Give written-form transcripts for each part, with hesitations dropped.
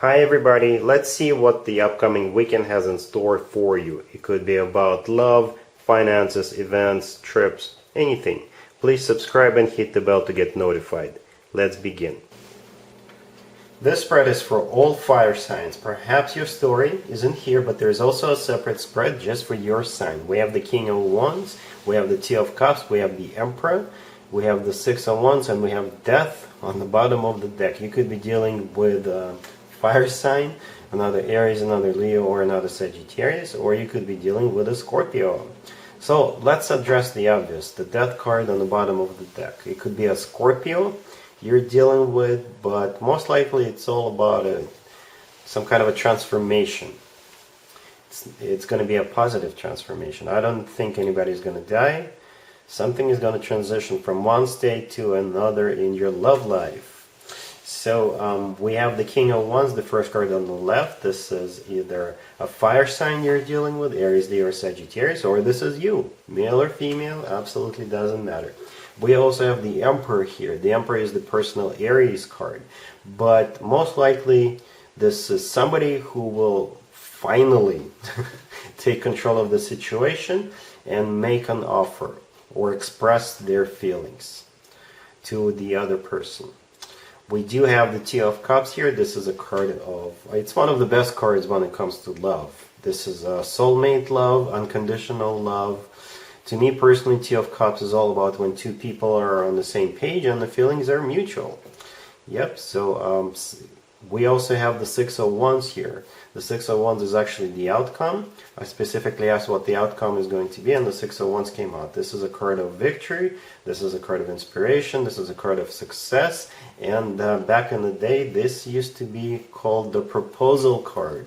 Hi everybody, let's see what the upcoming weekend has in store for you. It could be about love, finances, events, trips, anything. Please subscribe and hit the bell to get notified. Let's begin. This spread is for all fire signs. Perhaps your story isn't here, but there's also a separate spread just for your sign. We have the King of Wands, we have the Two of Cups, we have the Emperor, we have the Six of Wands, and we have Death on the bottom of the deck. You could be dealing with fire sign, another Aries, another Leo, or another Sagittarius, or you could be dealing with a Scorpio. So let's address the obvious, the Death card on the bottom of the deck. It could be a Scorpio you're dealing with, but most likely it's all about some kind of a transformation. It's going to be a positive transformation. I don't think anybody's going to die. Something is going to transition from one state to another in your love life. So we have the King of Wands, the first card on the left. This is either a fire sign you're dealing with, Aries, Leo, or Sagittarius, or this is you, male or female, absolutely doesn't matter. We also have the Emperor here. The Emperor is the personal Aries card, but most likely this is somebody who will finally take control of the situation and make an offer or express their feelings to the other person. We do have the Two of Cups here. This is a card of, it's one of the best cards when it comes to love. This is a soulmate love, unconditional love. To me personally, Two of Cups is all about when two people are on the same page and the feelings are mutual. Yep, so we also have the Six of Wands here. The Six of Wands is actually the outcome. I specifically asked what the outcome is going to be, and the Six of Wands came out. This is a card of victory. This is a card of inspiration. This is a card of success. And back in the day, this used to be called the proposal card.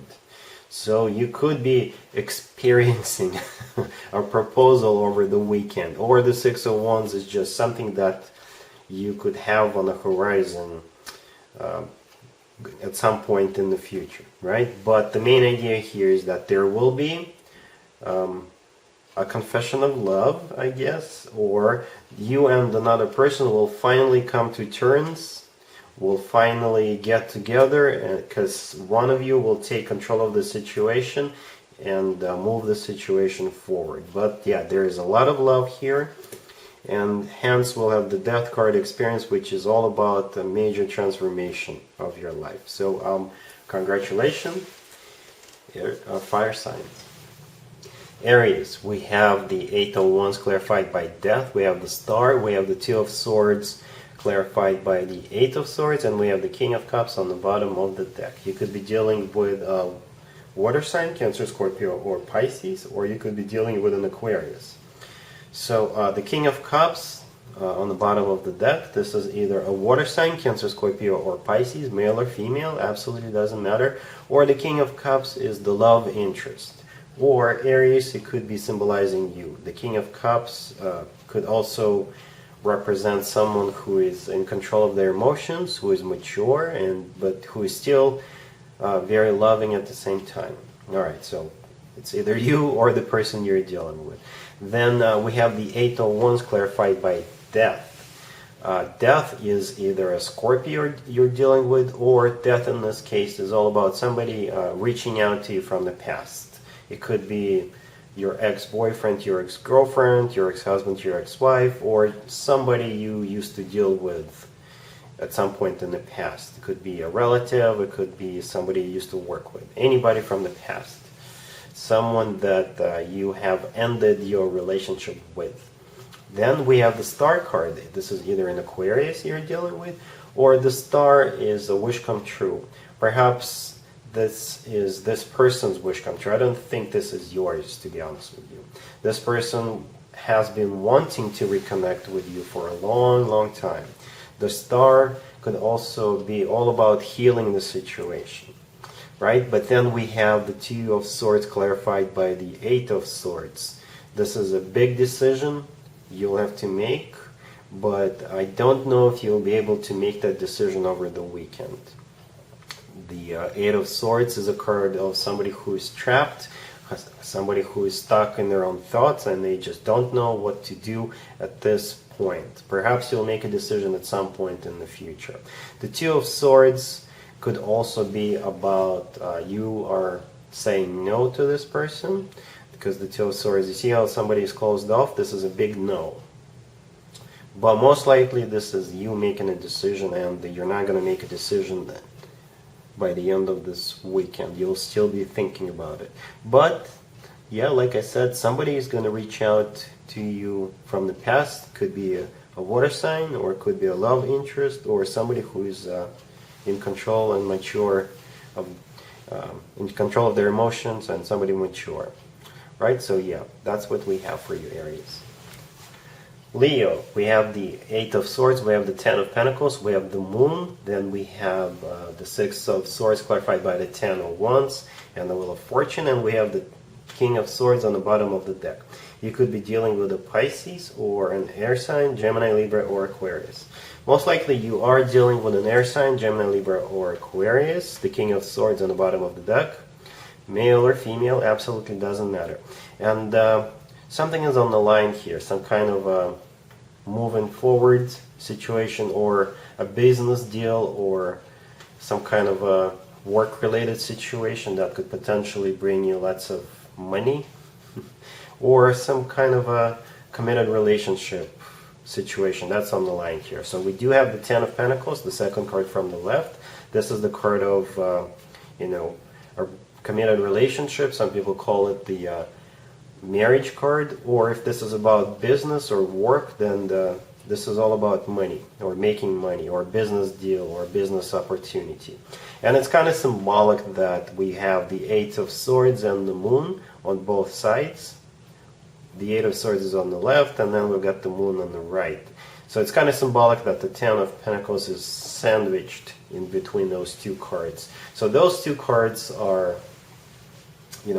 So you could be experiencing a proposal over the weekend. Or the Six of Wands is just something that you could have on the horizon at some point in the future, right? But the main idea here is that there will be a confession of love, I guess, or you and another person will finally come to terms, will finally get together, because one of you will take control of the situation and move the situation forward. But yeah, there is a lot of love here. And hence we'll have the Death card experience, which is all about a major transformation of your life. So congratulations, fire signs. Aries, we have the Eight of Wands clarified by Death, we have the Star, we have the Two of Swords clarified by the Eight of Swords, and we have the King of Cups on the bottom of the deck. You could be dealing with a water sign, Cancer, Scorpio, or Pisces, or you could be dealing with an Aquarius. So the King of Cups on the bottom of the deck, this is either a water sign, Cancer, Scorpio, or Pisces, male or female, absolutely doesn't matter. Or the King of Cups is the love interest. Or Aries, it could be symbolizing you. The King of Cups could also represent someone who is in control of their emotions, who is mature, but who is still very loving at the same time. Alright, so it's either you or the person you're dealing with. Then we have the Eight of Wands clarified by Death. Death is either a Scorpio you're dealing with, or Death in this case is all about somebody reaching out to you from the past. It could be your ex-boyfriend, your ex-girlfriend, your ex-husband, your ex-wife, or somebody you used to deal with at some point in the past. It could be a relative, it could be somebody you used to work with, anybody from the past. Someone that you have ended your relationship with. Then we have the Star card. This is either an Aquarius you're dealing with, or the Star is a wish come true. Perhaps this is this person's wish come true. I don't think this is yours, to be honest with you. This person has been wanting to reconnect with you for a long, long time. The Star could also be all about healing the situation. Right? But then we have the Two of Swords clarified by the Eight of Swords. This is a big decision you'll have to make, but I don't know if you'll be able to make that decision over the weekend. The Eight of Swords is a card of somebody who is trapped, somebody who is stuck in their own thoughts, and they just don't know what to do at this point. Perhaps you'll make a decision at some point in the future. The Two of Swords Could also be about you are saying no to this person, because the Two of Swords, you see how somebody is closed off? This is a big no. But most likely this is you making a decision, and you're not going to make a decision by the end of this weekend. You'll still be thinking about it. But yeah, like I said, somebody is going to reach out to you from the past. Could be a water sign, or it could be a love interest, or somebody who is in control and mature, in control of their emotions, and somebody mature. Right? So yeah, that's what we have for you, Aries. Leo, we have the Eight of Swords, we have the Ten of Pentacles, we have the Moon, then we have the Six of Swords clarified by the Ten of Wands and the Wheel of Fortune, and we have the King of Swords on the bottom of the deck. You could be dealing with a Pisces or an air sign, Gemini, Libra, or Aquarius. Most likely you are dealing with an air sign, Gemini, Libra, or Aquarius. The King of Swords on the bottom of the deck. Male or female, absolutely doesn't matter. And something is on the line here, some kind of a moving forward situation, or a business deal, or some kind of a work-related situation that could potentially bring you lots of money, or some kind of a committed relationship situation. That's on the line here. So we do have the Ten of Pentacles, the second card from the left. This is the card of, a committed relationship. Some people call it the marriage card, or if this is about business or work, then this is all about money, or making money, or business deal, or business opportunity. And it's kind of symbolic that we have the Eight of Swords and the Moon on both sides. The Eight of Swords is on the left, and then we've got the Moon on the right. So it's kind of symbolic that the Ten of Pentacles is sandwiched in between those two cards. So those two cards are,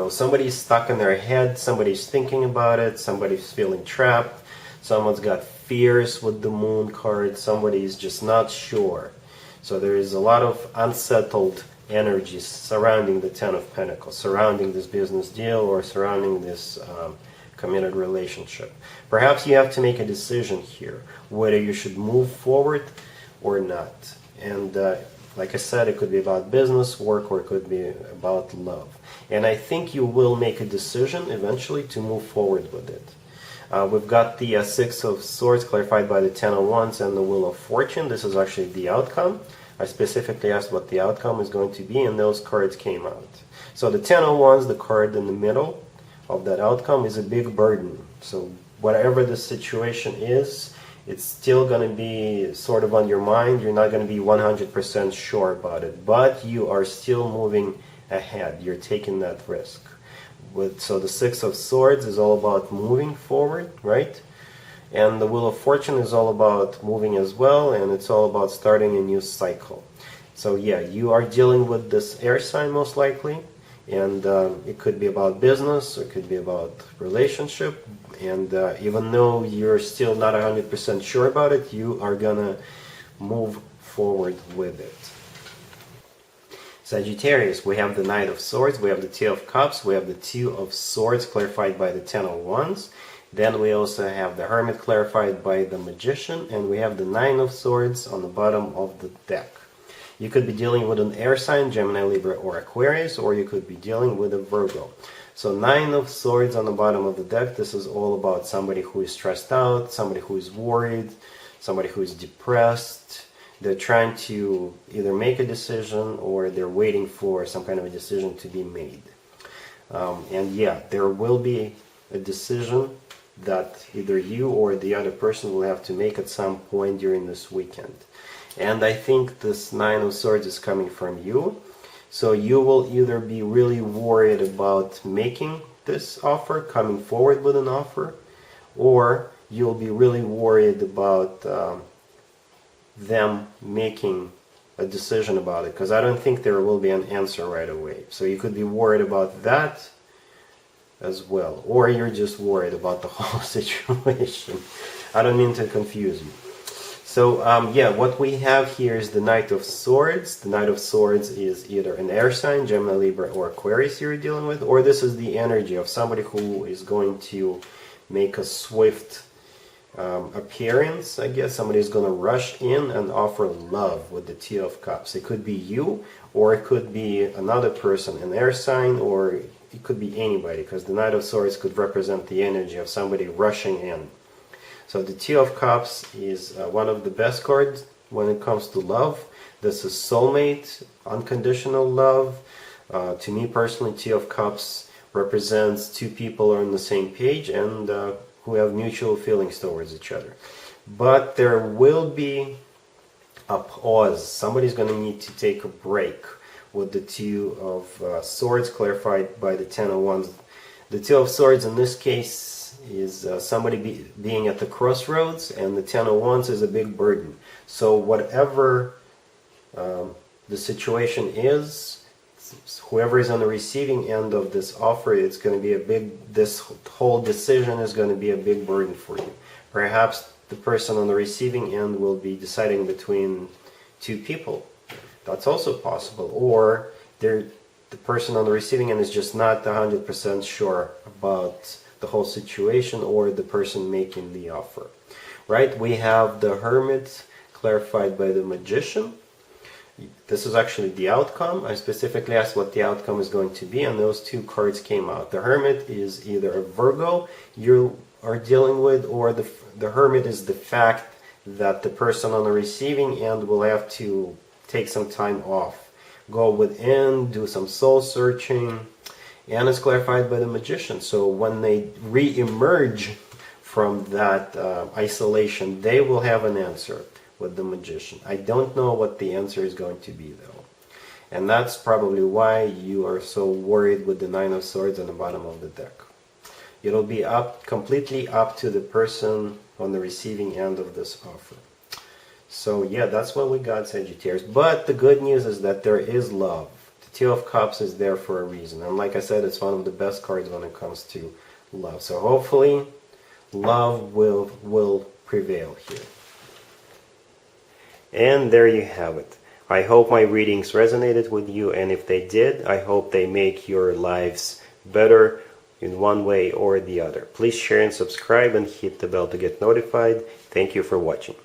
somebody's stuck in their head, somebody's thinking about it, somebody's feeling trapped, someone's got fears with the Moon card, somebody's just not sure. So there is a lot of unsettled energies surrounding the Ten of Pentacles, surrounding this business deal, or surrounding this committed relationship. Perhaps you have to make a decision here, whether you should move forward or not. And like I said, it could be about business, work, or it could be about love. And I think you will make a decision eventually to move forward with it. We've got the Six of Swords clarified by the Ten of Wands and the Wheel of Fortune. This is actually the outcome. I specifically asked what the outcome is going to be, and those cards came out. So the Ten of Wands, the card in the middle of that outcome, is a big burden. So whatever the situation is, it's still going to be sort of on your mind. You're not going to be 100% sure about it, but you are still moving ahead. You're taking that risk. So the Six of Swords is all about moving forward, right? And the Wheel of Fortune is all about moving as well, and it's all about starting a new cycle. So yeah, you are dealing with this air sign most likely, and it could be about business, it could be about relationship, and even though you're still not 100% sure about it, you are gonna move forward with it. Sagittarius, we have the Knight of Swords, we have the Two of Cups, we have the Two of Swords clarified by the Ten of Wands. Then we also have the Hermit clarified by the Magician, and we have the Nine of Swords on the bottom of the deck. You could be dealing with an air sign, Gemini, Libra, or Aquarius, or you could be dealing with a Virgo. So Nine of Swords on the bottom of the deck, this is all about somebody who is stressed out, somebody who is worried, somebody who is depressed. They're trying to either make a decision, or they're waiting for some kind of a decision to be made. And yeah, there will be a decision that either you or the other person will have to make at some point during this weekend. And I think this Nine of Swords is coming from you. So you will either be really worried about making this offer, coming forward with an offer, or you'll be really worried about them making a decision about it, because I don't think there will be an answer right away. So you could be worried about that as well, or you're just worried about the whole situation. I don't mean to confuse you. So yeah, what we have here is the Knight of Swords. The Knight of Swords is either an air sign, Gemini, Libra, or Aquarius you're dealing with, or this is the energy of somebody who is going to make a swift appearance, I guess. Somebody's going to rush in and offer love with the Two of Cups. It could be you, or it could be another person, an air sign, or it could be anybody, because the Knight of Swords could represent the energy of somebody rushing in. So the Two of Cups is one of the best cards when it comes to love. This is soulmate, unconditional love. To me personally, Two of Cups represents two people are on the same page and who have mutual feelings towards each other. But there will be a pause. Somebody's going to need to take a break with the Two of Swords, clarified by the Ten of Wands. The Two of Swords in this case is somebody being at the crossroads, and the Ten of Wands is a big burden. So whatever the situation is, whoever is on the receiving end of this offer, it's going to be a big, this whole decision is going to be a big burden for you. Perhaps the person on the receiving end will be deciding between two people. That's also possible. Or the person on the receiving end is just not 100% sure about the whole situation, or the person making the offer. Right? We have the Hermit clarified by the Magician. This is actually the outcome. I specifically asked what the outcome is going to be, and those two cards came out. The Hermit is either a Virgo you are dealing with, or the Hermit is the fact that the person on the receiving end will have to take some time off, go within, do some soul searching, and it's clarified by the Magician. So when they re-emerge from that isolation, they will have an answer with the Magician. I don't know what the answer is going to be though. And that's probably why you are so worried with the Nine of Swords on the bottom of the deck. It'll be completely up to the person on the receiving end of this offer. So yeah, that's what we got, Sagittarius. But the good news is that there is love. The Two of Cups is there for a reason. And like I said, it's one of the best cards when it comes to love. So hopefully love will prevail here. And there you have it. I hope my readings resonated with you, and if they did, I hope they make your lives better in one way or the other. Please share and subscribe and hit the bell to get notified. Thank you for watching.